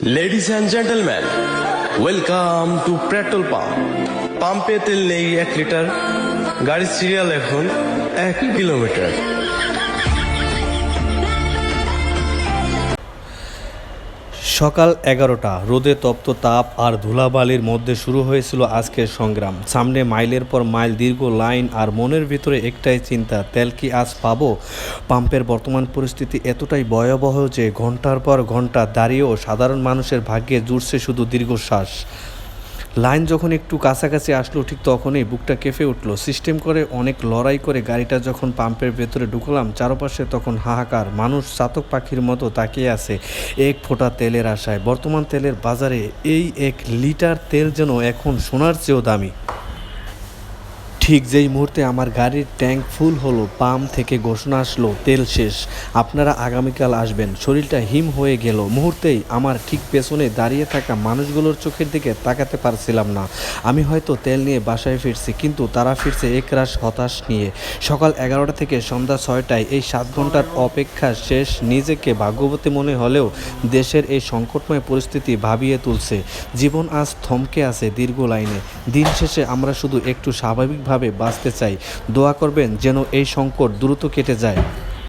Ladies and gentlemen, welcome to petrol pump. পাম্পে তেল নেই 1 লিটার, গাড়ির সিরিয়াল এখন 1 কিলোমিটার। সকাল 11টা, রোদে তপ্ত তাপ আর ধুলাবালির মধ্যে শুরু হয়েছিল আজকের সংগ্রাম। সামনে মাইলের পর মাইল দীর্ঘ লাইন, আর মনের ভিতরে একটাই চিন্তা, তেল কি আজ পাবো? পাম্পের বর্তমান পরিস্থিতি এতটাই ভয়াবহ যে ঘন্টার পর ঘন্টা দাঁড়িয়েও সাধারণ মানুষের ভাগ্যে জুড়ছে শুধু দীর্ঘশ্বাস। লাইন যখন একটু কাছাকাছি আসলো, ঠিক তখনই বুকটা কেঁপে উঠলো। সিস্টেম করে অনেক লড়াই করে গাড়িটা যখন পাম্পের ভেতরে ঢুকলাম, চারপাশে তখন হাহাকার। মানুষ চাতক পাখির মতো তাকিয়ে আছে এক ফোঁটা তেলের আশায়। বর্তমান তেলের বাজারে এই 1 লিটার তেল যেন এখন সোনার চেয়েও দামি। ঠিক যেই মুহূর্তে আমার গাড়ির ট্যাঙ্ক ফুল হলো, পাম্প থেকে ঘোষণা আসলো তেল শেষ, আপনারা আগামীকাল আসবেন। শরীরটা হিম হয়ে গেল। মুহূর্তেই আমার ঠিক পেছনে দাঁড়িয়ে থাকা মানুষগুলোর চোখের দিকে তাকাতে পারছিলাম না। আমি হয়তো তেল নিয়ে বাসায় ফিরছি, কিন্তু তারা ফিরছে একরাশ হতাশ নিয়ে। সকাল 11টা থেকে সন্ধ্যা 6টায় এই 7 ঘন্টার অপেক্ষা শেষ। নিজেকে ভাগ্যবতী মনে হলেও দেশের এই সংকটময় পরিস্থিতি ভাবিয়ে তুলছে। জীবন আজ থমকে আছে দীর্ঘ লাইনে। দিন শেষে আমরা শুধু একটু স্বাভাবিকভাবে বাঁচতে চাই। দোয়া করবেন যেন এই সংকট দ্রুত কেটে যায়।